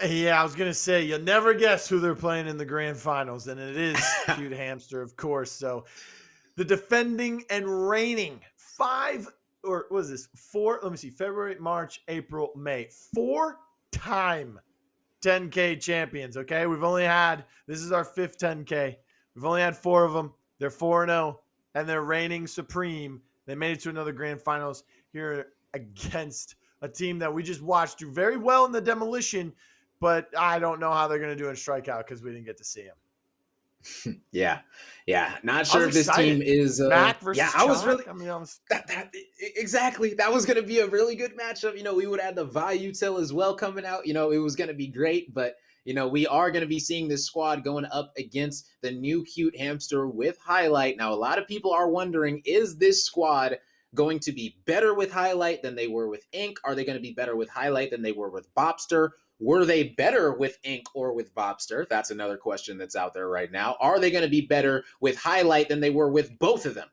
Yeah, I was going to say, you'll never guess who they're playing in the grand finals, and it is Cute Hamster, of course. So the defending and reigning what was this? Let me see, February, March, April, May. 4-time 10K champions, okay? This is our fifth 10K. We've only had four of them. They're 4-0, and they're reigning supreme. They made it to another grand finals here against a team that we just watched do very well in the demolition, but I don't know how they're going to do in strikeout because we didn't get to see them. Yeah. Yeah. Not I was sure if this team excited. is Mac yeah, versus I was really Chalk. I mean, exactly. That was gonna be a really good matchup. We would have the Vyutil as well coming out. It was gonna be great, but we are gonna be seeing this squad going up against the new Cute Hamster with Hylight. Now, a lot of people are wondering, is this squad going to be better with Hylight than they were with Ink? Are they going to be better with Hylight than they were with Bobster? Were they better with Ink or with Bobster? That's another question that's out there right now. Are they going to be better with Hylight than they were with both of them?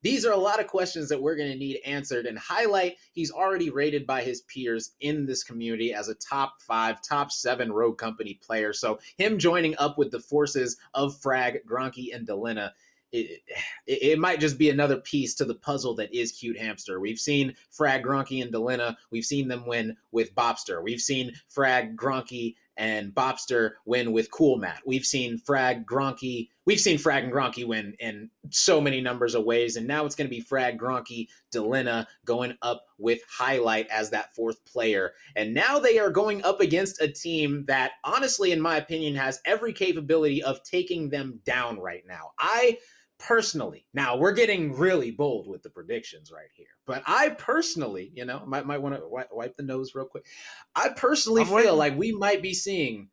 These are a lot of questions that we're going to need answered. And Hylight, he's already rated by his peers in this community as a top 5, top 7 Rogue Company player. So him joining up with the forces of Frag, Gronky, and Delena, it might just be another piece to the puzzle that is Cute Hamster. We've seen Frag, Gronky, and Delena. We've seen them win with Bobster. We've seen Frag, Gronky, and Bobster win with Cool Matt. We've seen Frag and Gronky win in so many numbers of ways, and now it's going to be Frag, Gronky, Delena going up with Hylight as that fourth player. And now they are going up against a team that, honestly, in my opinion, has every capability of taking them down right now. Now we're getting really bold with the predictions right here, but I personally, might want to wipe the nose real quick. I personally I'm feel waiting. like we might be seeing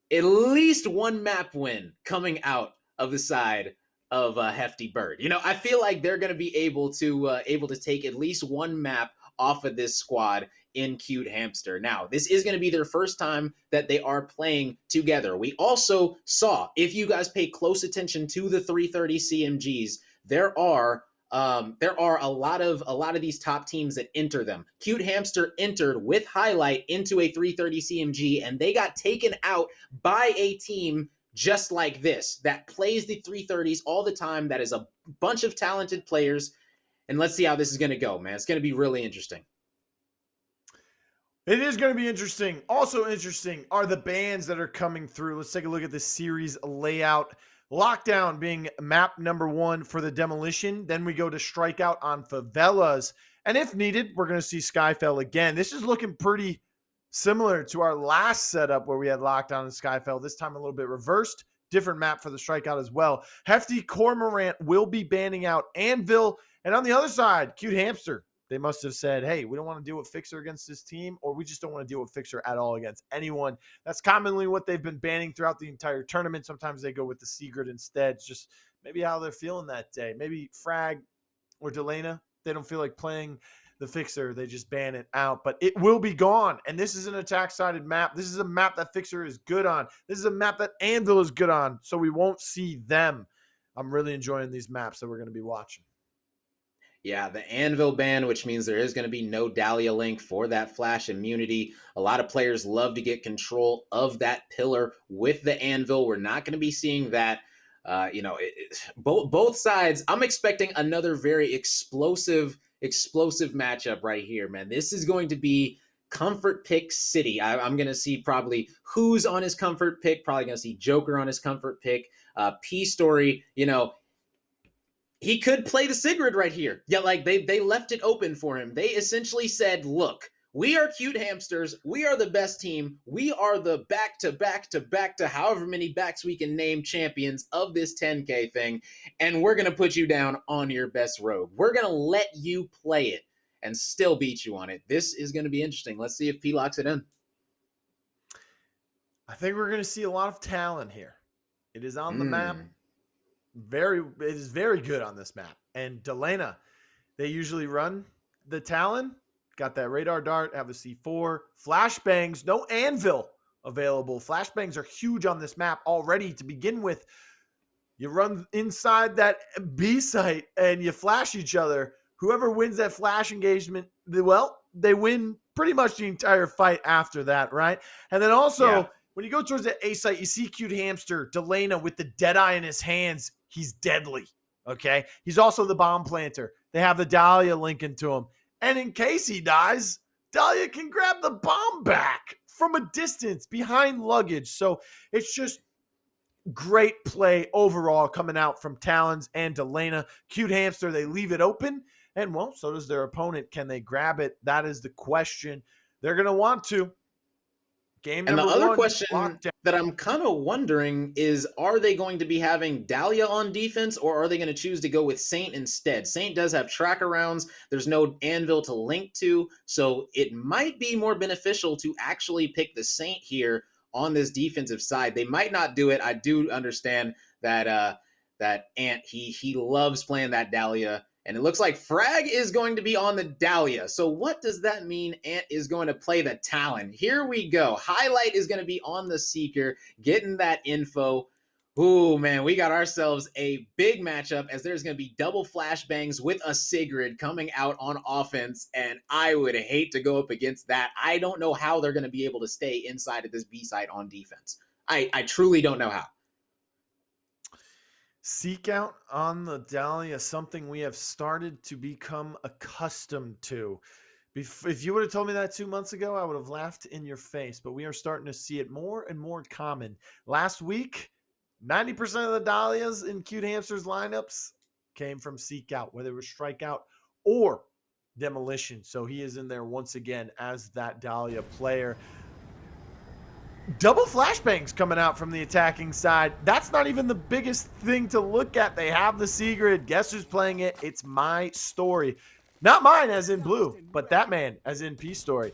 at least one map win coming out of the side of Hefty Bird. I feel like they're going to be able to take at least one map off of this squad in Cute Hamster. Now, this is going to be their first time that they are playing together. We also saw, if you guys pay close attention to the 330 CMGs, there are a lot of these top teams that enter them. Cute Hamster entered with Hylight into a 330 CMG, and they got taken out by a team just like this that plays the 330s all the time. That is a bunch of talented players. And let's see how this is going to go, man. It's going to be really interesting. It is going to be interesting. Also interesting are the bands that are coming through. Let's take a look at the series layout. Lockdown being map number 1 for the demolition. Then we go to Strikeout on Favelas. And if needed, we're going to see Skyfell again. This is looking pretty similar to our last setup where we had Lockdown and Skyfell. This time a little bit reversed. Different map for the Strikeout as well. Hefty Cormorant will be banning out Anvil. And on the other side, Cute Hamster. They must have said, hey, we don't want to deal with Fixer against this team, or we just don't want to deal with Fixer at all against anyone. That's commonly what they've been banning throughout the entire tournament. Sometimes they go with the Secret instead. It's just maybe how they're feeling that day. Maybe Frag or Delena, they don't feel like playing the Fixer. They just ban it out. But it will be gone. And this is an attack-sided map. This is a map that Fixer is good on. This is a map that Anvil is good on. So we won't see them. I'm really enjoying these maps that we're going to be watching. Yeah, the Anvil ban, which means there is going to be no Dahlia Link for that flash immunity. A lot of players love to get control of that pillar with the Anvil. We're not going to be seeing that. Both sides. I'm expecting another very explosive matchup right here, man. This is going to be comfort pick city. I'm going to see probably who's on his comfort pick. Probably going to see Joker on his comfort pick. myPstory, he could play the Sigrid right here. Yeah, like they left it open for him. They essentially said, look, we are Cute Hamsters. We are the best team. We are the back to however many backs we can name champions of this 10K thing. And we're going to put you down on your best rogue. We're going to let you play it and still beat you on it. This is going to be interesting. Let's see if P locks it in. I think we're going to see a lot of talent here. It is on the map. It is very good on this map. And Delena, they usually run the Talon. Got that radar dart, have a C4. Flashbangs, no Anvil available. Flashbangs are huge on this map already to begin with. You run inside that B site and you flash each other. Whoever wins that flash engagement, they win pretty much the entire fight after that, right? And then also, Yeah. when you go towards the A site, you see Cute Hamster, Delena with the Deadeye in his hands. He's deadly, okay? He's also the bomb planter. They have the Dahlia linking to him. And in case he dies, Dahlia can grab the bomb back from a distance behind luggage. So it's just great play overall coming out from Talons and Delena. Cute Hamster, they leave it open. And, well, so does their opponent. Can they grab it? That is the question. They're going to want to. Game And the number other one, question lockdown. that I'm kind of wondering is, are they going to be having Dahlia on defense, or are they going to choose to go with Saint instead? Saint does have tracker rounds. There's no anvil to link to, so it might be more beneficial to actually pick the Saint here on this defensive side. They might not do it. I do understand that that Ant, he loves playing that Dahlia. And it looks like Frag is going to be on the Dahlia. So what does that mean? Ant is going to play the Talon. Here we go. Hylight is going to be on the Seeker, getting that info. Ooh, man, we got ourselves a big matchup, as there's going to be double flashbangs with a Sigrid coming out on offense, and I would hate to go up against that. I don't know how they're going to be able to stay inside of this B site on defense. I truly don't know how. Seekout on the Dahlia, something we have started to become accustomed to. If you would have told me that 2 months ago, I would have laughed in your face, but we are starting to see it more and more common. Last week, 90% of the Dahlias in Cute Hamster's lineups came from Seekout, whether it was Strikeout or Demolition. So he is in there once again as that Dahlia player. Double flashbangs coming out from the attacking side. That's not even the biggest thing to look at. They have the Sigrid. Guess who's playing it? It's myStory. Not mine as in blue, but that man as in myPstory.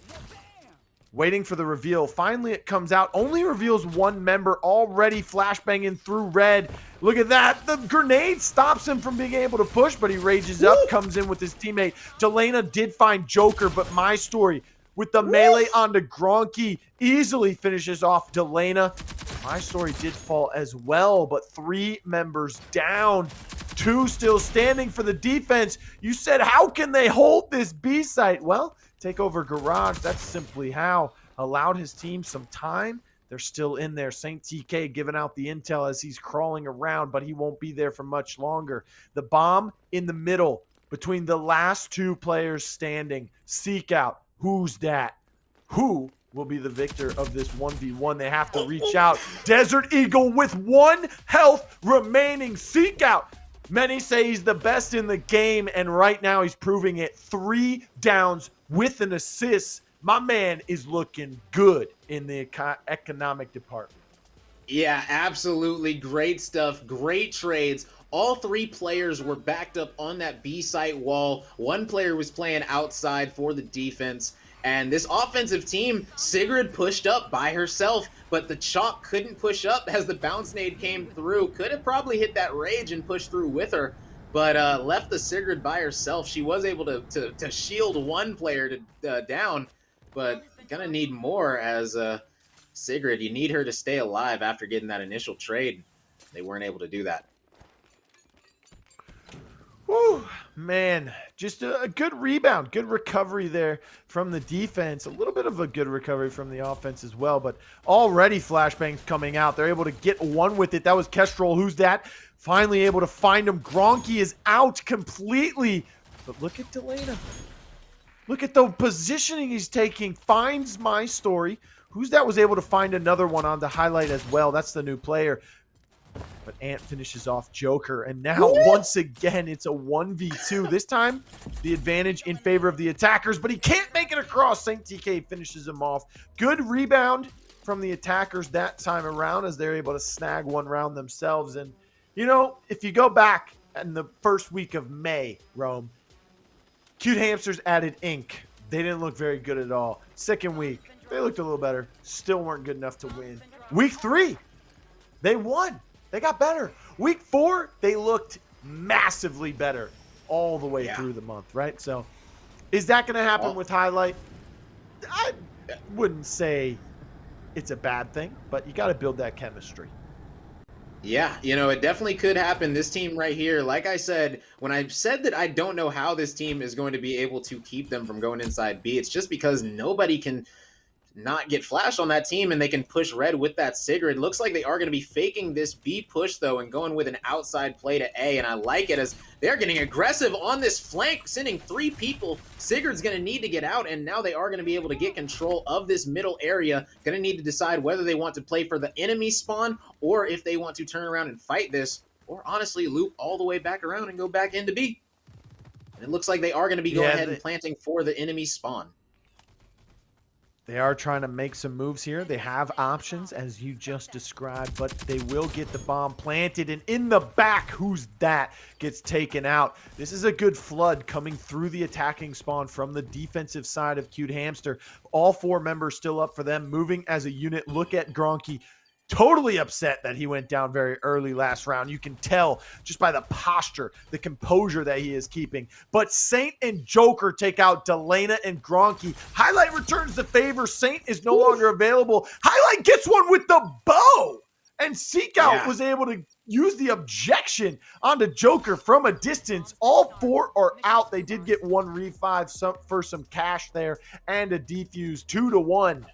Waiting for the reveal. Finally, it comes out. Only reveals one member, already flashbanging through red. Look at that. The grenade stops him from being able to push, but he rages up, comes in with his teammate. Delena did find Joker, but myStory with the melee onto Gronky easily finishes off Delena. myStory did fall as well, but 3 members down. 2 still standing for the defense. You said, how can they hold this B site? Well, take over Garage. That's simply how. Allowed his team some time. They're still in there. SaintTK giving out the intel as he's crawling around, but he won't be there for much longer. The bomb in the middle between the last 2 players standing. Seekout. Who's that? Who will be the victor of this 1v1? They have to reach out. Desert Eagle with 1 health remaining. Seekout. Many say he's the best in the game, and right now he's proving it. 3 downs with an assist. My man is looking good in the economic department. Yeah, absolutely. Great stuff. Great trades. All 3 players were backed up on that B site wall. 1 player was playing outside for the defense. And this offensive team, Sigrid pushed up by herself, but the Chalk couldn't push up as the bounce nade came through. Could have probably hit that rage and pushed through with her, but left the Sigrid by herself. She was able to shield 1 player to down, but gonna need more as Sigrid. You need her to stay alive after getting that initial trade. They weren't able to do that. Whew, man, just a good rebound, good recovery there from the defense. A little bit of a good recovery from the offense as well, but already flashbangs coming out. They're able to get 1 with it. That was Kestrel. Who's that? Finally able to find him. Gronky is out completely, but look at Delena. Look at the positioning he's taking. Finds myStory. Who's that? Was able to find another one on the Hylight as well. That's the new player. But Ant finishes off Joker, and now once again it's a 1v2. This time the advantage in favor of the attackers, but he can't make it across. SaintTK finishes him off. Good rebound from the attackers that time around as they're able to snag 1 round themselves. And you know, if you go back in the first week of May, Rome, Cute Hamsters added ink. They didn't look very good at all. Second week, they looked a little better. Still weren't good enough to win. Week 3, they won. They got better. Week 4, they looked massively better all the way through the month, right? So is that going to happen with Hylight? I wouldn't say it's a bad thing, but you got to build that chemistry. Yeah, you know, it definitely could happen. This team right here, like I said, when I said that I don't know how this team is going to be able to keep them from going inside B, it's just because nobody can not get flash on that team and they can push red with that Sigrid. Looks like they are going to be faking this B push though and going with an outside play to A, and I like it as they're getting aggressive on this flank, sending 3 people. Sigurd's going to need to get out, and now they are going to be able to get control of this middle area. Going to need to decide whether they want to play for the enemy spawn or if they want to turn around and fight this, or honestly loop all the way back around and go back into B. And it looks like they are going to be going ahead and planting for the enemy spawn. They are trying to make some moves here. They have options, as you just described, but they will get the bomb planted. And in the back, who's that? Gets taken out. This is a good flood coming through the attacking spawn from the defensive side of Cute Hamster. All 4 members still up for them, moving as a unit. Look at Gronky. Totally upset that he went down very early last round. You can tell just by the posture, the composure that he is keeping. But Saint and Joker take out Delena and Gronky. Hylight returns the favor. Saint is no longer available. Hylight gets one with the bow. And Seekout was able to use the objection onto Joker from a distance. All 4 are out. They did get 1 revive for some cash there and a defuse. 2-1.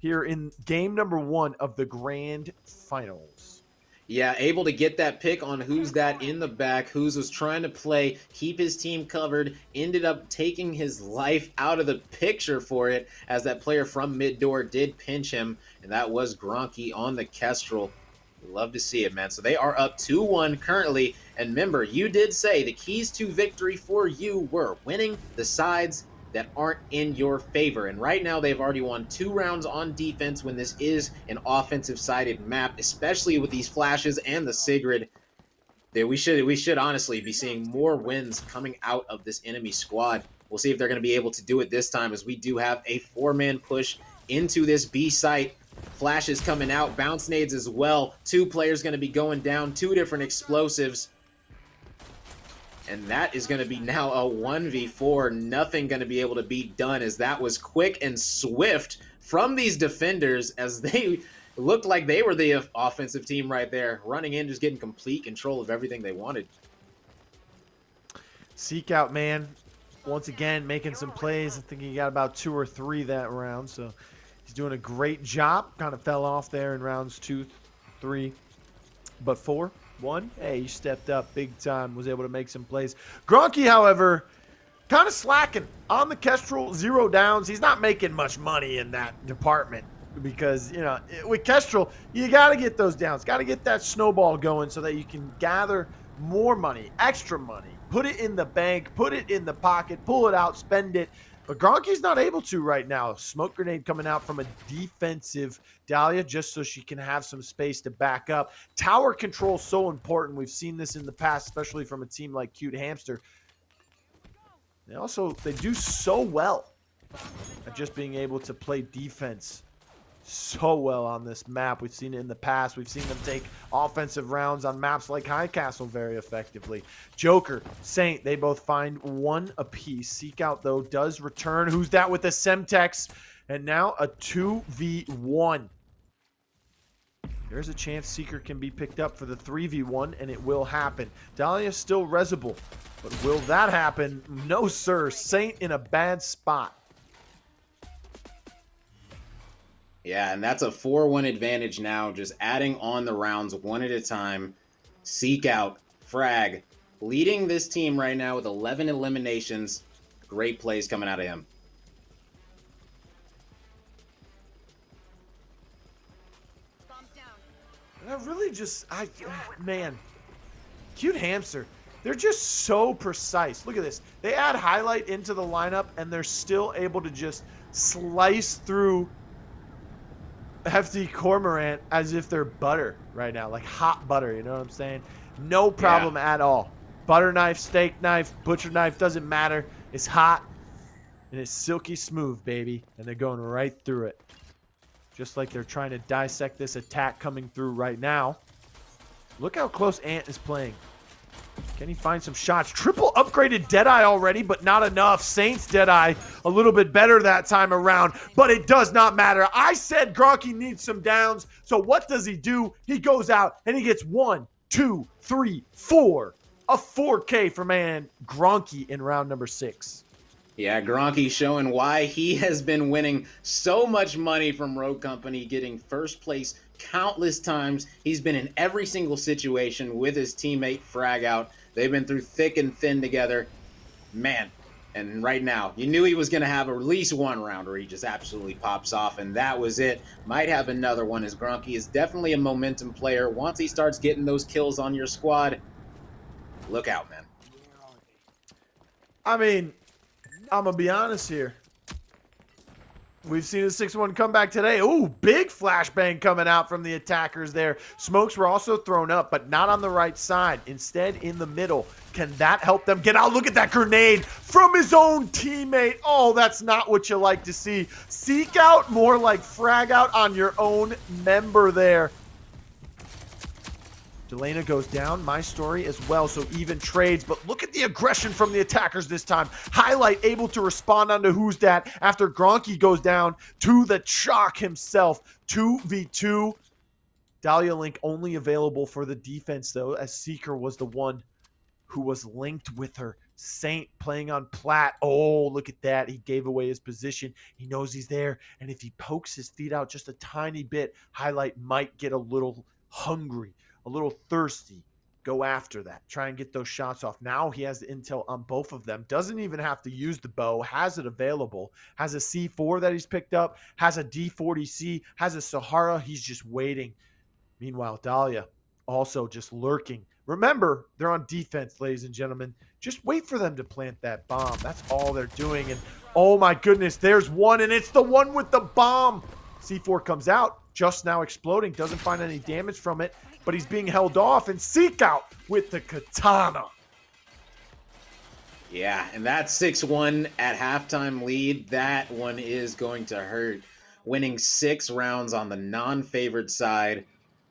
Here in game number 1 of the grand finals. Yeah, able to get that pick on who's that in the back. Who's was trying to play, keep his team covered, ended up taking his life out of the picture for it, as that player from mid door did pinch him, and that was Gronky on the Kestrel. Love to see it, man. So they are up 2-1 currently, and remember, you did say the keys to victory for you were winning the sides that aren't in your favor. And right now they've already won 2 rounds on defense when this is an offensive sided map, especially with these flashes and the Sigrid. We should honestly be seeing more wins coming out of this enemy squad. We'll see if they're going to be able to do it this time, as we do have a 4-man push into this B site. Flashes coming out, bounce nades as well. 2 players going to be going down, 2 different explosives. And that is going to be now a 1v4. Nothing going to be able to be done, as that was quick and swift from these defenders, as they looked like they were the offensive team right there, running in, just getting complete control of everything they wanted. Seekout, man, once again, making some plays. I think he got about 2 or 3 that round, so he's doing a great job. Kind of fell off there in rounds 2, 3, but 4. 1, hey, he stepped up big time, was able to make some plays. Gronky, however, kind of slacking on the Kestrel, 0 downs. He's not making much money in that department because, you know, with Kestrel, you got to get those downs, got to get that snowball going so that you can gather more money, extra money, put it in the bank, put it in the pocket, pull it out, spend it. But Gronky's not able to right now. Smoke grenade coming out from a defensive Dahlia just so she can have some space to back up. Tower control so important. We've seen this in the past, especially from a team like Cute Hamster. They do so well at just being able to play defense so well on this map. We've seen it in the past. We've seen them take offensive rounds on maps like High Castle very effectively. Joker, Saint, they both find 1 apiece. Seekout, though, does return. Who's that with the Semtex? And now a 2v1. There's a chance Seeker can be picked up for the 3v1, and it will happen. Dahlia still resible, but will that happen? No, sir. Saint in a bad spot. Yeah, and that's a 4-1 advantage now, just adding on the rounds 1 at a time. Seekout, Frag, leading this team right now with 11 eliminations. Great plays coming out of him. And I really just, man, Cute Hamster, they're just so precise. Look at this. They add Hylight into the lineup, and they're still able to just slice through Hefty Cormorant as if they're butter right now, like hot butter, you know what I'm saying? No problem at all. Butter knife, steak knife, butcher knife, doesn't matter. It's hot, and it's silky smooth, baby, and they're going right through it. Just like they're trying to dissect this attack coming through right now. Look how close Ant is playing. Can he find some shots? Triple upgraded Deadeye already, but not enough. Saints Deadeye a little bit better that time around, but it does not matter. I said Gronky needs some downs, so what does he do? He goes out and he gets 1, 2, 3, 4. A 4K for man Gronky in round number 6. Yeah, Gronky showing why he has been winning so much money from Rogue Company, getting first place countless times. He's been in every single situation with his teammate Frag Out. They've been through thick and thin together. Man, and right now, you knew he was going to have at least one round where he just absolutely pops off, and that was it. Might have another one, as Gronky is definitely a momentum player. Once he starts getting those kills on your squad, look out, man. I mean, I'm going to be honest here. We've seen a 6-1 comeback today. Ooh, big flashbang coming out from the attackers there. Smokes were also thrown up, but not on the right side. Instead, in the middle. Can that help them get out? Look at that grenade from his own teammate. Oh, that's not what you like to see. Seekout, more like frag out on your own member there. Delena goes down, myStory as well, so even trades, but look at the aggression from the attackers this time. Hylight able to respond onto who's that after Gronky goes down to the chalk himself. 2v2. Dahlia Link only available for the defense though, as Seeker was the one who was linked with her. Saint playing on plat. Oh, look at that. He gave away his position. He knows he's there, and if he pokes his feet out just a tiny bit, Hylight might get a little hungry, a little thirsty, go after that, try and get those shots off. Now he has the intel on both of them, doesn't even have to use the bow, has it available, has a C4 that he's picked up, has a D40C, has a Sahara, he's just waiting. Meanwhile, Dahlia also just lurking. Remember, they're on defense, ladies and gentlemen. Just wait for them to plant that bomb. That's all they're doing. And oh my goodness, there's one, and it's the one with the bomb. C4 comes out, just now exploding, doesn't find any damage from it, but he's being held off, and Seekout with the katana. Yeah, and that 6-1 at halftime lead, that one is going to hurt. Winning 6 rounds on the non-favored side,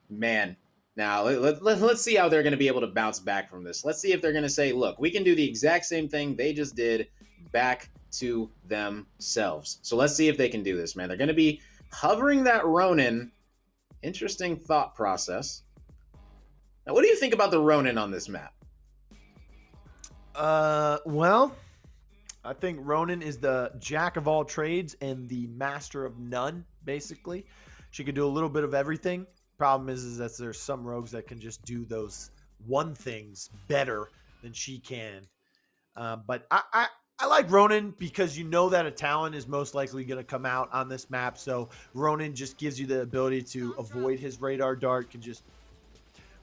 man. Now, let's see how they're going to be able to bounce back from this. Let's see if they're going to say, look, we can do the exact same thing they just did back to themselves. So let's see if they can do this, man. They're going to be hovering that Ronin. Interesting thought process. Now, what do you think about the Ronin on this map? Well, I think Ronin is the jack of all trades and the master of none, basically. She can do a little bit of everything. Problem is that there's some rogues that can just do those one things better than she can. But I like Ronin because you know that a talent is most likely going to come out on this map. So Ronin just gives you the ability to avoid his radar dart, can just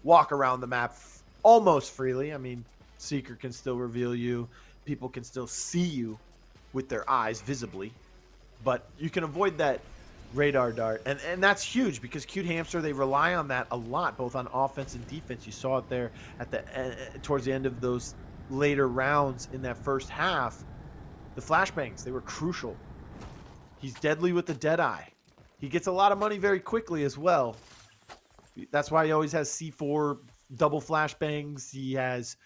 walk around the map almost freely. I mean, Seeker can still reveal you. People can still see you with their eyes visibly. But you can avoid that radar dart. And that's huge because Cute Hamster, they rely on that a lot, both on offense and defense. You saw it there at the towards the end of those later rounds in that first half. The flashbangs, they were crucial. He's deadly with the Deadeye. He gets a lot of money very quickly as well. That's why he always has C4 double flashbangs. He has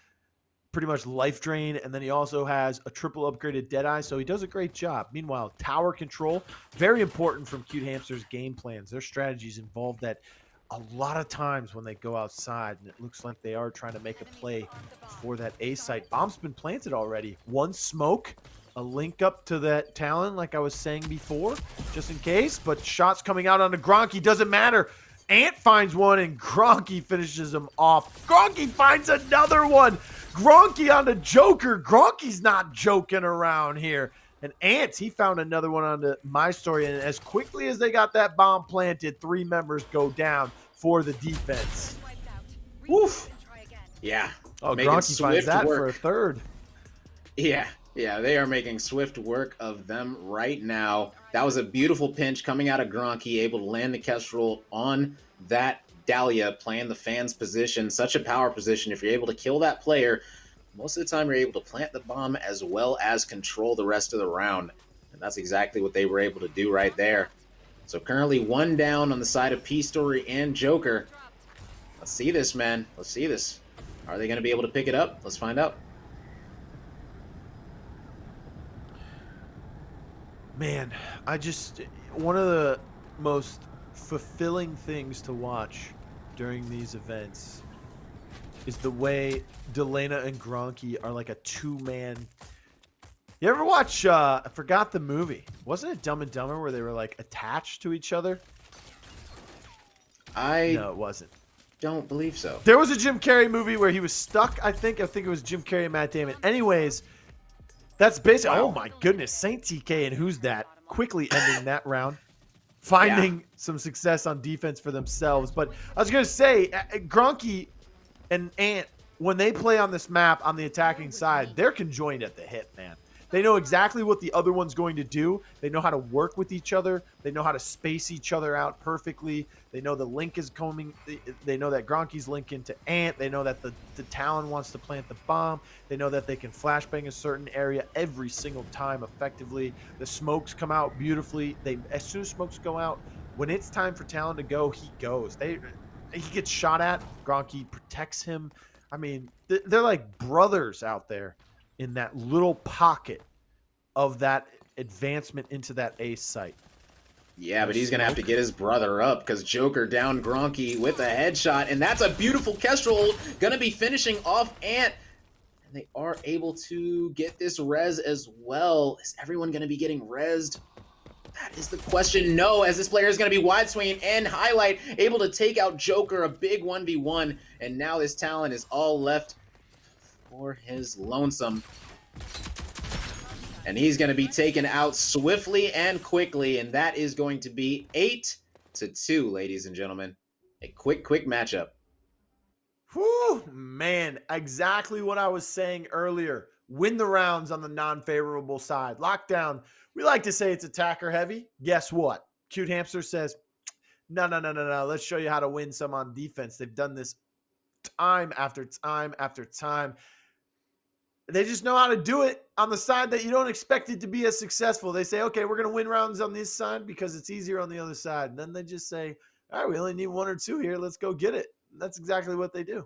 pretty much life drain, and then he also has a triple upgraded Deadeye, so he does a great job. Meanwhile, tower control, very important from Cute Hamster's game plans. Their strategies involve that a lot of times when they go outside, and it looks like they are trying to make a play for that A site. Bomb's been planted already. One smoke, a link up to that Talon, like I was saying before, just in case, but shots coming out on the Gronky, doesn't matter. Ant finds one, and Gronky finishes him off. Gronky finds another one. Gronky on the Joker. Gronky's not joking around here. And Ant, he found another one on the myStory. And as quickly as they got that bomb planted, 3 members go down for the defense. Woof. Yeah. Oh, Gronky finds that work for a third. Yeah, they are making swift work of them right now. That was a beautiful pinch coming out of Gronky, able to land the Kestrel on that Dahlia, playing the fan's position. Such a power position. If you're able to kill that player, most of the time you're able to plant the bomb as well as control the rest of the round. And that's exactly what they were able to do right there. So currently 1 down on the side of myPstory and Joker. Let's see this, man. Let's see this. Are they going to be able to pick it up? Let's find out. Man, one of the most fulfilling things to watch during these events is the way Delena and Gronky are like a two-man. You ever watch, I forgot the movie. Wasn't it Dumb and Dumber where they were like attached to each other? No, it wasn't. Don't believe so. There was a Jim Carrey movie where he was stuck, I think. I think it was Jim Carrey and Matt Damon. Anyways, that's basically, oh my goodness, SaintTK and Who's That quickly ending that round. Finding some success on defense for themselves. But I was going to say, Gronky and Ant, when they play on this map on the attacking side, they're conjoined at the hip, man. They know exactly what the other one's going to do. They know how to work with each other. They know how to space each other out perfectly. They know the link is coming. They know that Gronky's linking to Ant. They know that the Talon wants to plant the bomb. They know that they can flashbang a certain area every single time effectively. The smokes come out beautifully. As soon as smokes go out, when it's time for Talon to go, he goes. He gets shot at. Gronky protects him. I mean, they're like brothers out there in that little pocket of that advancement into that ace site. Yeah, but he's going to have to get his brother up because Joker down Gronky with a headshot, and that's a beautiful Kestrel. Going to be finishing off Ant, and they are able to get this res as well. Is everyone going to be getting rezzed? That is the question. No, as this player is going to be wide swinging, and Hylight able to take out Joker, a big 1v1, and now this Talon is all left for his lonesome. And he's going to be taken out swiftly and quickly, and that is going to be 8-2, ladies and gentlemen. A quick matchup. Whew, man, exactly what I was saying earlier. Win the rounds on the non-favorable side. Lockdown, we like to say it's attacker heavy. Guess what? Cute Hamster says, no. Let's show you how to win some on defense. They've done this time after time after time. They just know how to do it on the side that you don't expect it to be as successful. They say, okay, we're going to win rounds on this side because it's easier on the other side. And then they just say, all right, we only need 1 or 2 here. Let's go get it. And that's exactly what they do.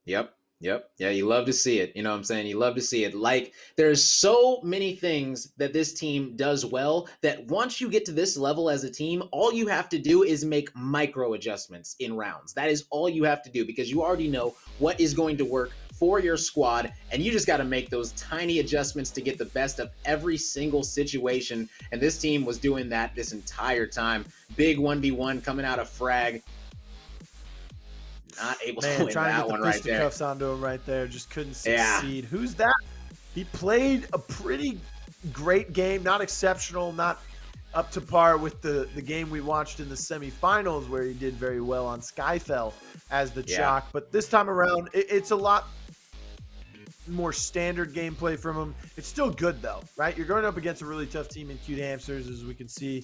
Yep. Yeah, you love to see it. You know what I'm saying? You love to see it. Like, there's so many things that this team does well that once you get to this level as a team, all you have to do is make micro adjustments in rounds. That is all you have to do because you already know what is going to work for your squad, and you just got to make those tiny adjustments to get the best of every single situation, and this team was doing that this entire time. Big 1v1 coming out of frag. Not able to win that one right there. Cuffs onto him right there. Just couldn't succeed. Yeah. Who's that? He played a pretty great game. Not exceptional. Not up to par with the game we watched in the semifinals where he did very well on Skyfell as the Chalk. But this time around, it's a lot more standard gameplay from him. It's still good though, right? You're going up against a really tough team in Cute Hamsters, as we can see.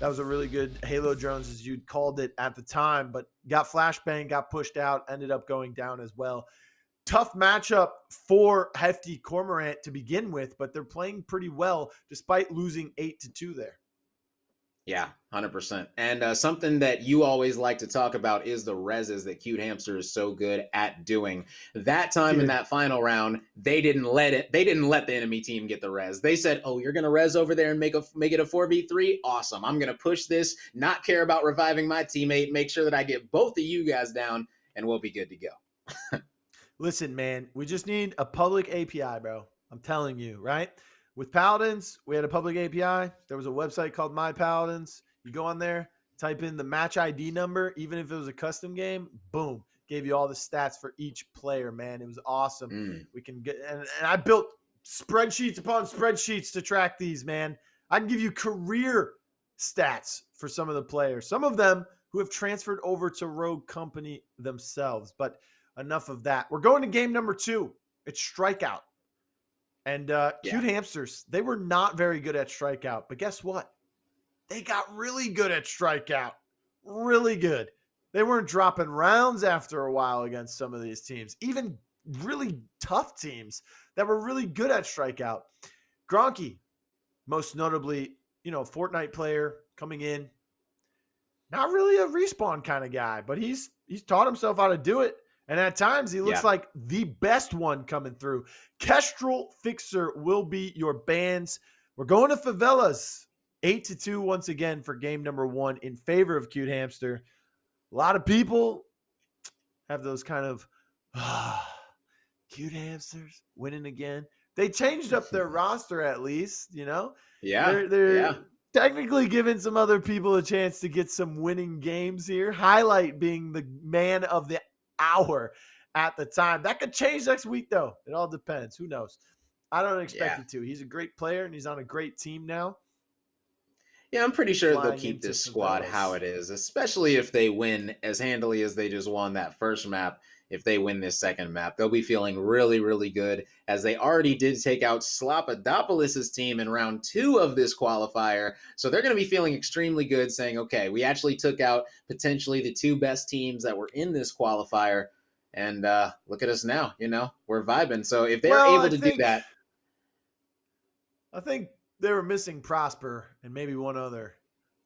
That was a really good Halo drones, as you'd called it at the time, but got flashbang, got pushed out, ended up going down as well. Tough matchup for Hefty Cormorant to begin with, but they're playing pretty well despite losing 8-2 there. Yeah, 100%. And something that you always like to talk about is the reses that Cute Hamster is so good at doing. That time in that final round, they didn't let the enemy team get the res. They said, "Oh, you're gonna res over there and make it a 4v3? Awesome. I'm gonna push this, not care about reviving my teammate, make sure that I get both of you guys down, and we'll be good to go." Listen, man, we just need a public API, bro. I'm telling you, right? With Paladins, we had a public API. There was a website called myPaladins. You go on there, type in the match ID number, even if it was a custom game, boom, gave you all the stats for each player, man. It was awesome. We can get, and I built spreadsheets upon spreadsheets to track these, man. I can give you career stats for some of the players, some of them who have transferred over to Rogue Company themselves. But enough of that. We're going to game number 2. It's Strikeout. And Cute Hamsters, they were not very good at Strikeout. But guess what? They got really good at Strikeout. Really good. They weren't dropping rounds after a while against some of these teams. Even really tough teams that were really good at Strikeout. Gronky, most notably, Fortnite player coming in. Not really a respawn kind of guy, but he's taught himself how to do it. And at times, he looks Yeah. like the best one coming through. Kestrel Fixer will be your bans. We're going to Favelas. 8-2 once again for game number 1 in favor of Cute Hamster. A lot of people have those kind of Cute Hamsters winning again. They changed up their roster at least, you know. Yeah. They're Yeah. technically giving some other people a chance to get some winning games here. Hylight being the man of the hour at the time. That could change next week though. It all depends. Who knows? I don't expect Yeah. it to. He's a great player and he's on a great team now. Yeah, I'm pretty sure they'll Flying keep into this squad how Favelas. it is, especially if they win as handily as they just won that first map. If they win this second map, they'll be feeling really, really good, as they already did take out Slopodopolis' team in round 2 of this qualifier. So they're going to be feeling extremely good, saying, okay, we actually took out potentially the 2 best teams that were in this qualifier. And look at us now, we're vibing. So if they're Well, able to do that, I think they were missing Prosper and maybe one other.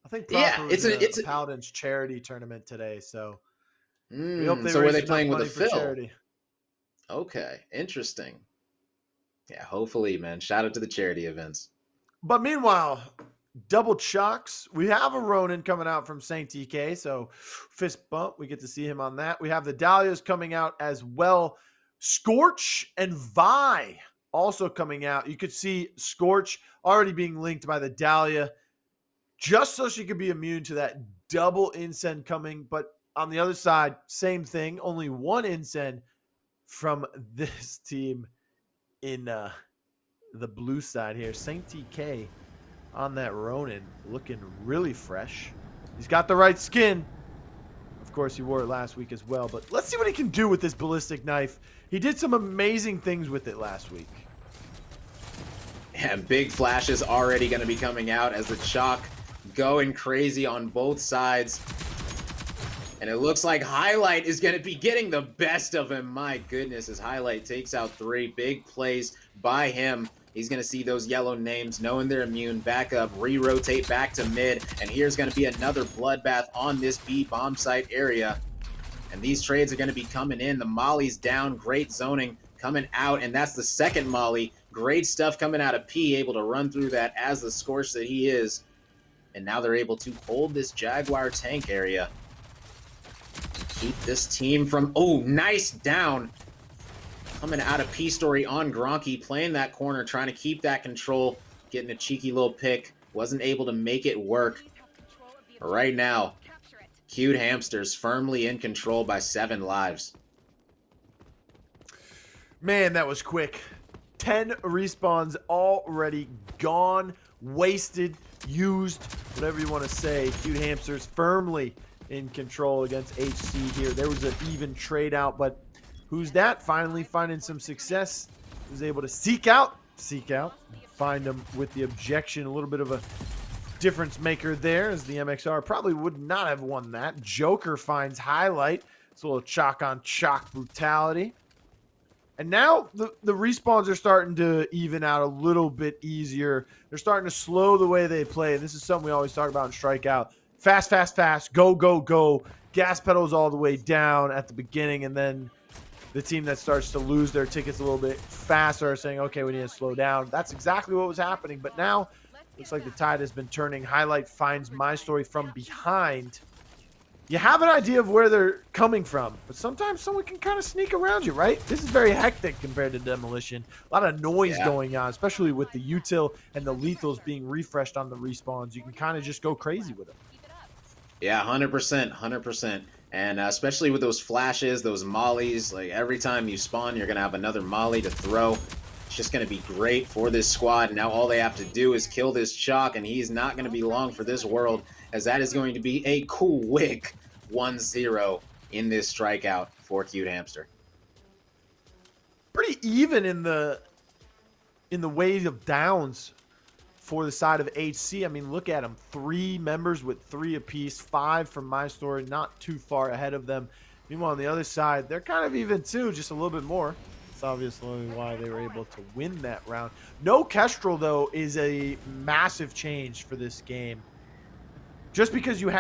I think yeah, Prosper was it's in a, it's a a, Paladins charity tournament today, so we hope they so were they raised enough playing with a money for fill? charity. Okay, interesting. Yeah, hopefully, man. Shout out to the charity events. But meanwhile, double chocks. We have a Ronin coming out from SaintTK, so fist bump. We get to see him on that. We have the Dahlias coming out as well. Scorch and Vi also coming out. You could see Scorch already being linked by the Dahlia just so she could be immune to that double incend coming. But on the other side, same thing. Only one incend from this team in the blue side here. SaintTK on that Ronin, looking really fresh. He's got the right skin. Of course, he wore it last week as well. But let's see what he can do with this ballistic knife. He did some amazing things with it last week. And big flash is already going to be coming out as the chalk going crazy on both sides. And it looks like Hylight is going to be getting the best of him. My goodness, as Hylight takes out 3 big plays by him. He's going to see those yellow names, knowing they're immune, back up, re-rotate back to mid. And here's going to be another bloodbath on this B bomb site area. And these trades are going to be coming in. The Molly's down, great zoning coming out. And that's the second Molly. Great stuff coming out of P, able to run through that as the Scorch that he is. And now they're able to hold this Jaguar tank area. Keep this team from... Oh, nice down. Coming out of myPstory on Gronky, playing that corner, trying to keep that control, getting a cheeky little pick. Wasn't able to make it work. But right now, Cute Hamsters firmly in control by 7 lives. Man, that was quick. 10 respawns already gone, wasted, used, whatever you want to say. Cute Hamsters firmly in control against HC here. There was an even trade out, but who's that? Finally finding some success. Was able to seek out, find them with the objection. A little bit of a difference maker there, as the MXR probably would not have won that. Joker finds Hylight. It's a little chalk on chalk brutality. And now the respawns are starting to even out a little bit easier. They're starting to slow the way they play. And this is something we always talk about in Strikeout. Fast, fast, fast. Go, go, go. Gas pedals all the way down at the beginning. And then the team that starts to lose their tickets a little bit faster are saying, okay, we need to slow down. That's exactly what was happening. But now looks like the tide has been turning. Hylight finds myStory from behind. You have an idea of where they're coming from, but sometimes someone can kind of sneak around you, right? This is very hectic compared to Demolition. A lot of noise going on, especially with the util and the lethals being refreshed on the respawns. You can kind of just go crazy with them. Yeah, 100%, 100%. And especially with those flashes, those mollies, like every time you spawn, you're going to have another molly to throw. It's just going to be great for this squad. Now all they have to do is kill this chalk, and he's not going to be long for this world, as that is going to be a quick 1-0 in this strikeout for Cute Hamster. Pretty even in the wave of downs for the side of HC. I mean, look at them. 3 members with 3 apiece, 5 from myStory, not too far ahead of them. Meanwhile, on the other side, they're kind of even too, just a little bit more. That's obviously why they were able to win that round. No Kestrel, though, is a massive change for this game. just because you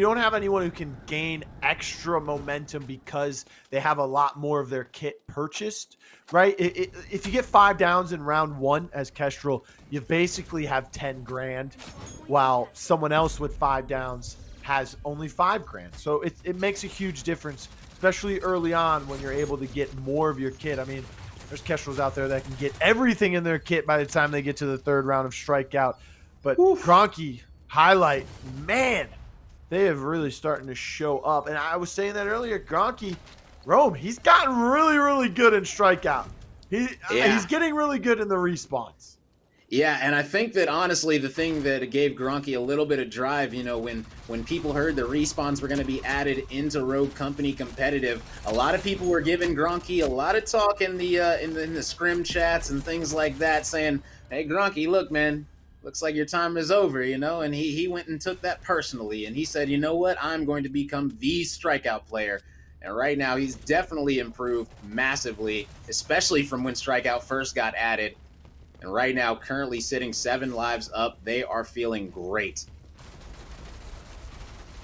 don't have anyone who can gain extra momentum because they have a lot more of their kit purchased, right? If you get 5 downs in round 1 as Kestrel, you basically have 10 grand, while someone else with 5 downs has only 5 grand. So it makes a huge difference, especially early on when you're able to get more of your kit. I mean, there's Kestrels out there that can get everything in their kit by the time they get to the 3rd round of Strikeout. But Gronky, Hylight, man, they have really starting to show up. And I was saying that earlier, Gronky, Rome, he's gotten really, really good in Strikeout. He's getting really good in the respawns. Yeah, and I think that honestly, the thing that gave Gronky a little bit of drive, you know, when people heard the respawns were going to be added into Rogue Company competitive, a lot of people were giving Gronky a lot of talk in the scrim chats and things like that, saying, "Hey, Gronky, look, man, looks like your time is over," you know. And he went and took that personally, and he said, "You know what? I'm going to become the Strikeout player." And right now, he's definitely improved massively, especially from when Strikeout first got added. And right now, currently sitting 7 lives up, they are feeling great.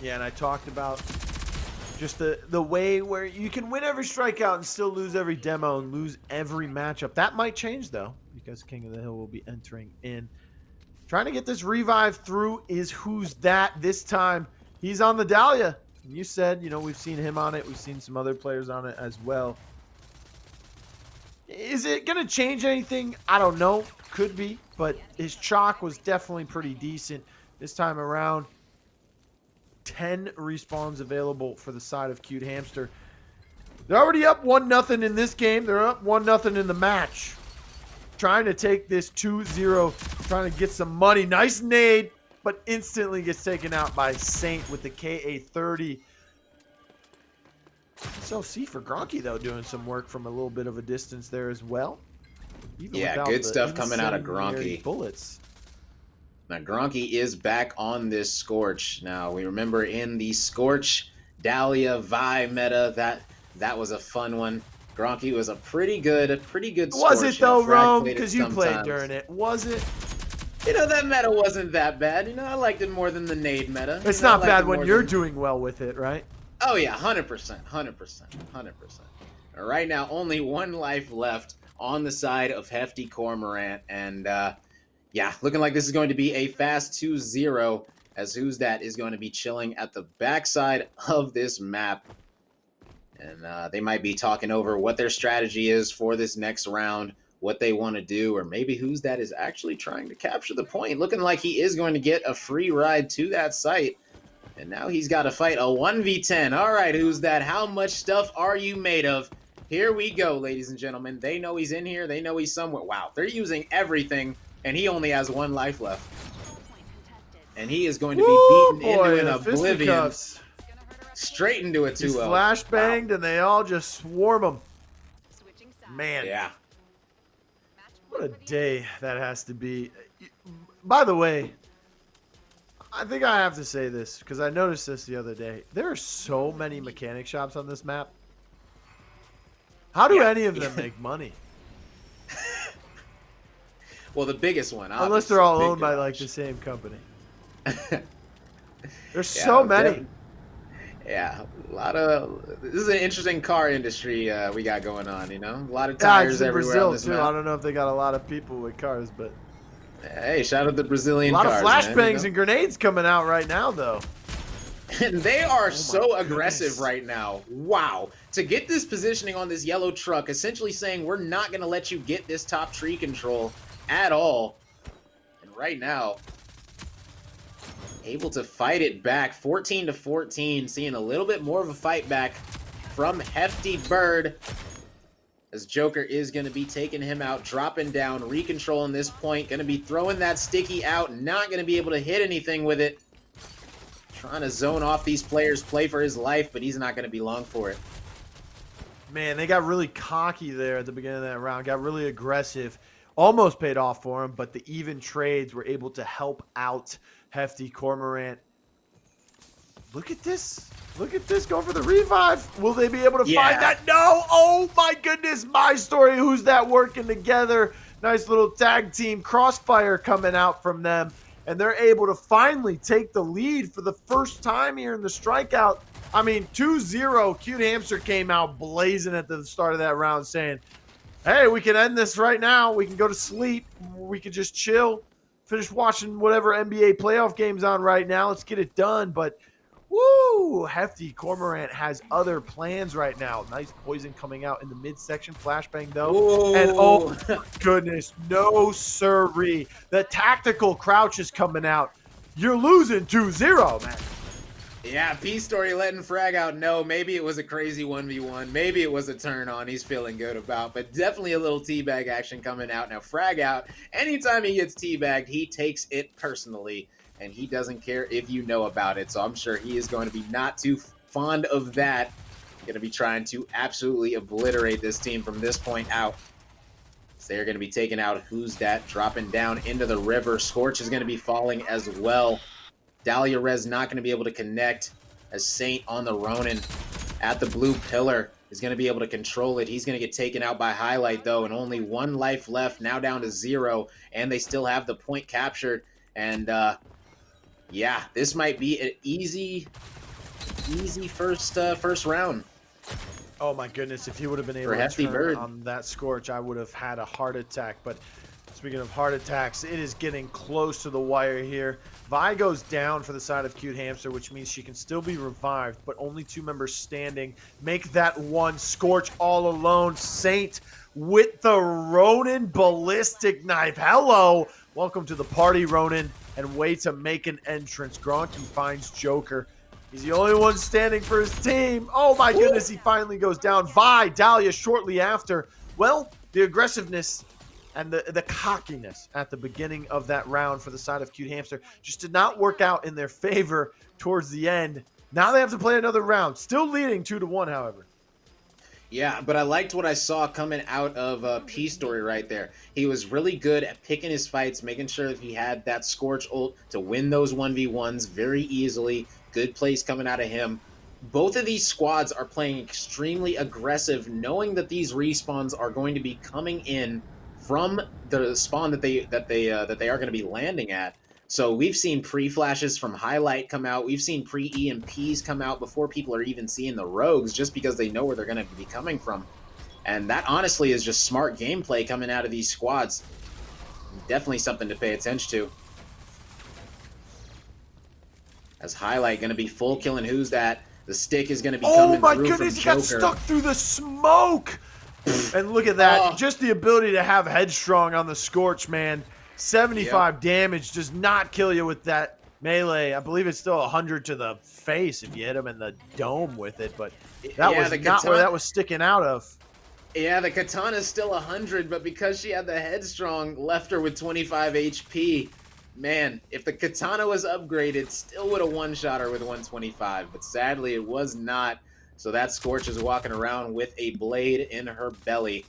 Yeah, and I talked about just the way where you can win every Strikeout and still lose every demo and lose every matchup. That might change, though, because King of the Hill will be entering in. Trying to get this revive through is Who's That this time. He's on the Dahlia. And you said, you know, we've seen him on it. We've seen some other players on it as well. Is it going to change anything? I don't know. Could be. But his chalk was definitely pretty decent this time around. 10 respawns available for the side of Cute Hamster. They're already up 1-0 in this game. They're up 1-0 in the match. Trying to take this 2-0. Trying to get some money. Nice nade. But instantly gets taken out by Saint with the KA-30. SLC for Gronky, though, doing some work from a little bit of a distance there as well. Even yeah, good stuff coming out of Gronky. Bullets. Now, Gronky is back on this Scorch. Now, we remember in the Scorch Dahlia Vi meta, that was a fun one. Gronky was a pretty good Scorch. Was it, though, Rome? Because you played during it. Was it? You know, that meta wasn't that bad. You know, I liked it more than the nade meta. It's not bad when you're doing well with it, right? Oh, yeah, 100%. Right now, only 1 life left on the side of Hefty Cormorant. And, yeah, looking like this is going to be a fast 2-0, as Who's That is going to be chilling at the backside of this map. And they might be talking over what their strategy is for this next round, what they want to do, or maybe Who's That is actually trying to capture the point. Looking like he is going to get a free ride to that site. And now he's got to fight a 1v10. All right, Who's That? How much stuff are you made of? Here we go, ladies and gentlemen. They know he's in here. They know he's somewhere. Wow, they're using everything, and he only has 1 life left. And he is going to be beaten into an oblivion. Straight into a 2-0. He's flashbanged, and they all just swarm him. Man. Yeah. What a day that has to be. By the way, I think I have to say this because I noticed this the other day. There are so many mechanic shops on this map. How do any of them make money? Well, the biggest one. Unless they're all owned by like the same company. There's so many. Yeah, a lot of. This is an interesting car industry we got going on. You know, a lot of tires everywhere. Brazil on this too. map. I don't know if they got a lot of people with cars, but hey, shout out the Brazilian cars. A lot of flashbangs and grenades coming out right now, though. And they are so aggressive right now. Wow. To get this positioning on this yellow truck, essentially saying we're not going to let you get this top tree control at all. And right now, able to fight it back, 14-14, seeing a little bit more of a fight back from Hefty Bird. As Joker is going to be taking him out, dropping down, recontrolling this point, going to be throwing that sticky out, not going to be able to hit anything with it. Trying to zone off these players, play for his life, but he's not going to be long for it. Man, they got really cocky there at the beginning of that round, got really aggressive. Almost paid off for him, but the even trades were able to help out Hefty Cormorant. Look at this. Look at this. Go for the revive. Will they be able to find that? No. Oh, my goodness. myPstory. Who's that working together? Nice little tag team crossfire coming out from them. and they're able to finally take the lead for the first time here in the strikeout. I mean, 2-0, Cute Hamster came out blazing at the start of that round saying, hey, we can end this right now. We can go to sleep. We can just chill, finish watching whatever NBA playoff game's on right now. Let's get it done. But woo, Hefty Cormorant has other plans right now. Nice poison coming out in the midsection. Flashbang, though. Whoa. And oh, my goodness, no siree. The tactical crouch is coming out. You're losing 2-0, man. Yeah, myPstory letting Frag out. No, maybe it was a crazy 1v1. Maybe it was a turn on he's feeling good about, but definitely a little teabag action coming out. Now, Frag out, anytime he gets teabagged, he takes it personally, and he doesn't care if you know about it. So I'm sure he is going to be not too fond of that. Going to be trying to absolutely obliterate this team from this point out. So they're going to be taking out Who's That, dropping down into the river. Scorch is going to be falling as well. Dahlia Rez not going to be able to connect as Saint on the Ronin at the blue pillar is going to be able to control it. He's going to get taken out by Hylight, though, and only 1 life left, now down to 0, and they still have the point captured. And, yeah, this might be an easy first round. Oh, my goodness. If he would have been able to turn on that Scorch, I would have had a heart attack. But speaking of heart attacks, it is getting close to the wire here. Vi goes down for the side of Cute Hamster, which means she can still be revived, but only 2 members standing. Make that one. Scorch all alone. Saint with the Ronin ballistic knife. Hello. Welcome to the party, Ronin. And way to make an entrance. Gronky finds Joker. He's the only one standing for his team. Oh, my goodness. He finally goes down. Vi, Dahlia shortly after. Well, the aggressiveness and the cockiness at the beginning of that round for the side of Cute Hamster just did not work out in their favor towards the end. Now they have to play another round. Still leading 2-1, however. Yeah, but I liked what I saw coming out of myPstory right there. He was really good at picking his fights, making sure that he had that Scorch ult to win those 1v1s very easily. Good plays coming out of him. Both of these squads are playing extremely aggressive, knowing that these respawns are going to be coming in from the spawn that they are going to be landing at. So we've seen pre-flashes from Hylight come out. We've seen pre-EMPs come out before people are even seeing the rogues, just because they know where they're going to be coming from. And that honestly is just smart gameplay coming out of these squads. Definitely something to pay attention to. As Hylight going to be full killing Who's That. The stick is going to be coming through. Oh my goodness, he got stuck through the smoke. And look at that. Just the ability to have Headstrong on the Scorch, man. 75 damage does not kill you with that melee. I believe it's still 100 to the face if you hit him in the dome with it, but that was not where that was sticking out of. Yeah, the katana's still 100, but because she had the Headstrong, left her with 25 HP. Man, if the katana was upgraded, still would have one-shot her with 125, but sadly it was not. So that Scorch is walking around with a blade in her belly.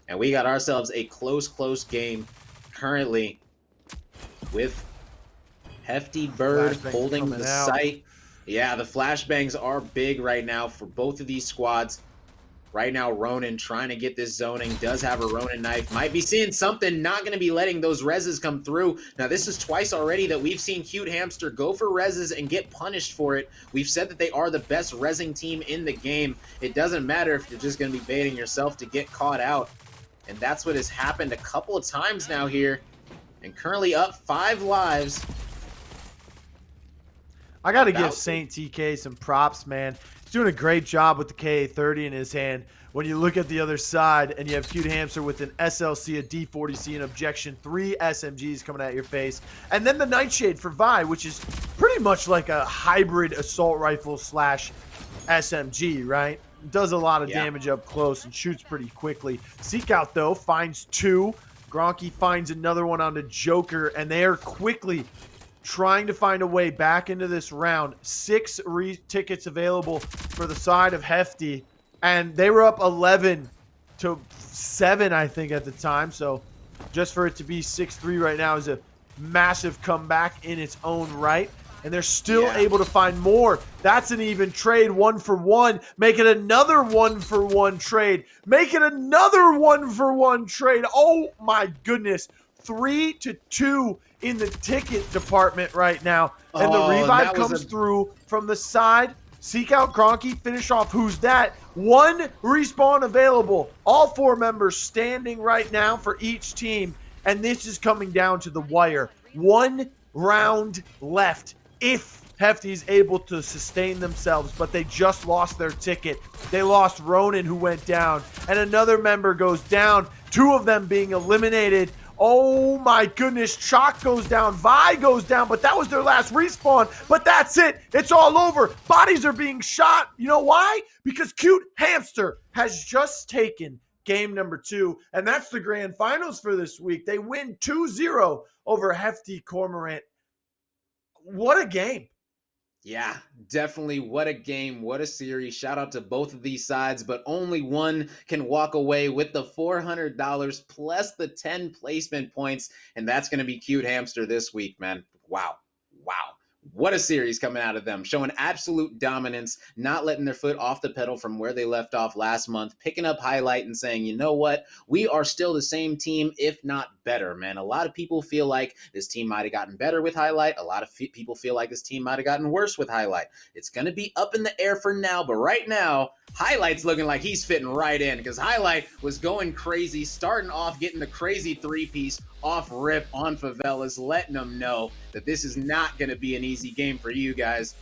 And we got ourselves a close game currently with Hefty Bird holding the site. Yeah, the flashbangs are big right now for both of these squads. Right now, Ronin trying to get this zoning, does have a Ronin knife. Might be seeing something, not going to be letting those reses come through. Now, this is twice already that we've seen Cute Hamster go for reses and get punished for it. We've said that they are the best resing team in the game. It doesn't matter if you're just going to be baiting yourself to get caught out. And that's what has happened a couple of times now here. And currently up 5 lives. I got to give SaintTK some props, man. He's doing a great job with the KA-30 in his hand. When you look at the other side and you have Cute Hamster with an SLC, a D40C, an objection, 3 SMGs coming at your face. And then the Nightshade for Vi, which is pretty much like a hybrid assault rifle slash SMG, right? Does a lot of damage up close and shoots pretty quickly. Seekout, though, finds 2. Gronky finds another one onto Joker, and they are quickly trying to find a way back into this round. 6 tickets available for the side of Hefty, and they were up 11-7, I think, at the time. So just for it to be 6-3 right now is a massive comeback in its own right. And they're still able to find more. That's an even trade, 1-for-1. Make it another 1-for-1 trade. Make it another 1-for-1 trade. Oh my goodness. 3-2 in the ticket department right now. And the Oh, revive that was comes through from the side. Seekout, Gronky, finish off Who's That. One respawn available. All 4 members standing right now for each team. And this is coming down to the wire. 1 round left. If Hefty's able to sustain themselves, but they just lost their ticket. They lost Ronan, who went down, and another member goes down. 2 of them being eliminated. Oh my goodness, Chalk goes down, Vi goes down, but that was their last respawn. But that's it. It's all over. Bodies are being shot. You know why? Because Cute Hamster has just taken game number 2, and that's the grand finals for this week. They win 2-0 over Hefty Cormorant. What a game. Yeah, definitely. What a game. What a series. Shout out to both of these sides, but only one can walk away with the $400 plus the 10 placement points, and that's going to be Cute Hamster this week, man. Wow. Wow. What a series coming out of them, showing absolute dominance, not letting their foot off the pedal from where they left off last month, picking up Hylight and saying, you know what, we are still the same team, if not better, man. A lot of people feel like this team might have gotten better with Hylight. A lot of people feel like this team might have gotten worse with Hylight. It's going to be up in the air for now, but right now, Hylight's looking like he's fitting right in because Hylight was going crazy, starting off getting the crazy 3-piece off rip on Favelas, letting them know that this is not going to be an easy game for you guys.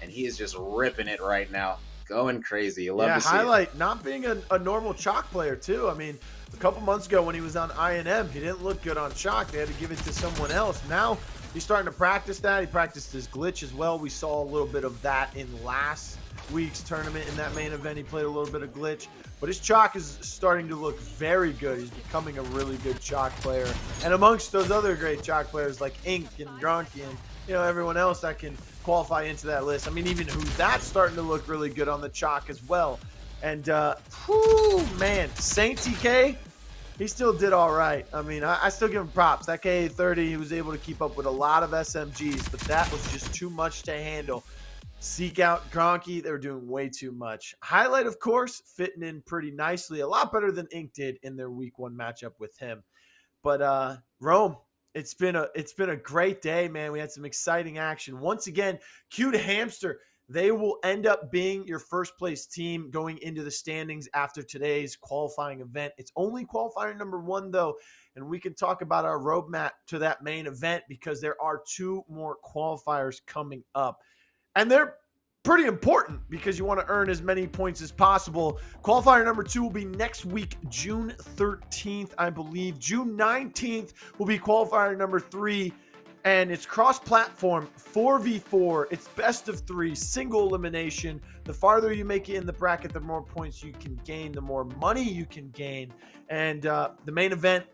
And he is just ripping it right now. Going crazy. You love to see Hylight it. not being a normal Chalk player, too. I mean, a couple months ago when he was on INM, he didn't look good on Chalk. They had to give it to someone else. Now he's starting to practice that. He practiced his glitch as well. We saw a little bit of that in last week's tournament. In that main event, he played a little bit of glitch. But his Chalk is starting to look very good. He's becoming a really good Chalk player. And amongst those other great Chalk players like Ink and Gronky and, you know, everyone else that can qualify into that list. I mean, even Who's That's starting to look really good on the Chalk as well. And, man, SaintTK, he still did all right. I mean, I still give him props. That K30, he was able to keep up with a lot of SMGs, but that was just too much to handle. Seekout, Gronky, they were doing way too much. Hylight, of course, fitting in pretty nicely. A lot better than Ink did in their week 1 matchup with him. But Rome, it's been a great day, man. We had some exciting action. Once again, Cute Hamster, they will end up being your first place team going into the standings after today's qualifying event. It's only qualifier number 1, though, and we can talk about our roadmap to that main event because there are 2 more qualifiers coming up. And they're pretty important because you want to earn as many points as possible. Qualifier number 2 will be next week, June 13th, I believe. June 19th will be qualifier number 3. And it's cross-platform, 4v4. It's best of 3, single elimination. The farther you make it in the bracket, the more points you can gain, the more money you can gain. And the main event,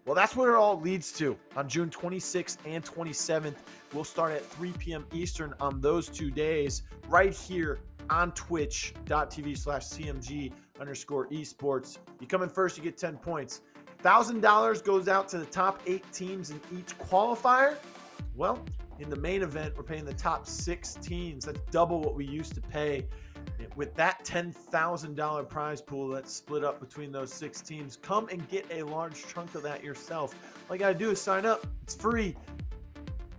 well, that's what it all leads to on June 26th and 27th. We'll start at 3 p.m. Eastern on those 2 days right here on twitch.tv/CMG_esports. You come in first, you get 10 points. $1,000 goes out to the top 8 teams in each qualifier. Well, in the main event, we're paying the top 6 teams. That's double what we used to pay. With that $10,000 prize pool that's split up between those 6 teams, come and get a large chunk of that yourself. All you got to do is sign up. It's free.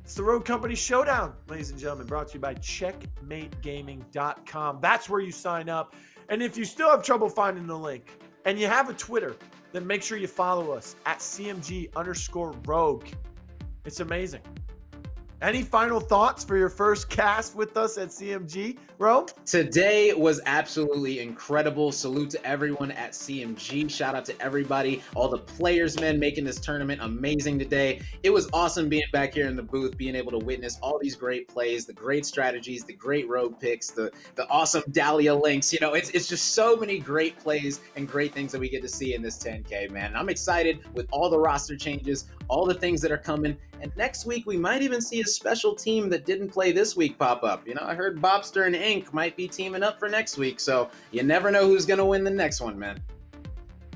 It's the Road Company Showdown, ladies and gentlemen, brought to you by checkmategaming.com. That's where you sign up. And if you still have trouble finding the link and you have a Twitter, then make sure you follow us at CMG_Rogue. It's amazing. Any final thoughts for your first cast with us at CMG, Ro? Today was absolutely incredible. Salute to everyone at CMG. Shout out to everybody, all the players, man, making this tournament amazing today. It was awesome being back here in the booth, being able to witness all these great plays, the great strategies, the great rogue picks, the awesome Dahlia links. You know, it's just so many great plays and great things that we get to see in this 10K, man. And I'm excited with all the roster changes, all the things that are coming. And next week, we might even see a special team that didn't play this week pop up. You know, I heard Bobster and Ink might be teaming up for next week. So you never know who's going to win the next one, man.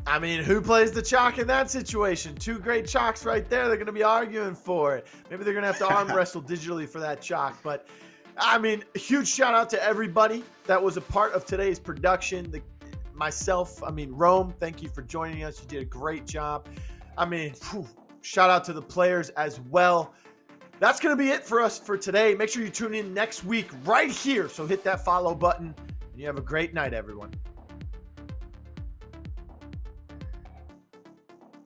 I mean, who plays the chalk in that situation? 2 great chalks right there. They're going to be arguing for it. Maybe they're going to have to arm wrestle digitally for that chalk. But, I mean, a huge shout out to everybody that was a part of today's production. Myself, Rome, thank you for joining us. You did a great job. I mean, Shout out to the players as well. That's going to be it for us for today. Make sure you tune in next week right here. So hit that follow button. And you have a great night, everyone.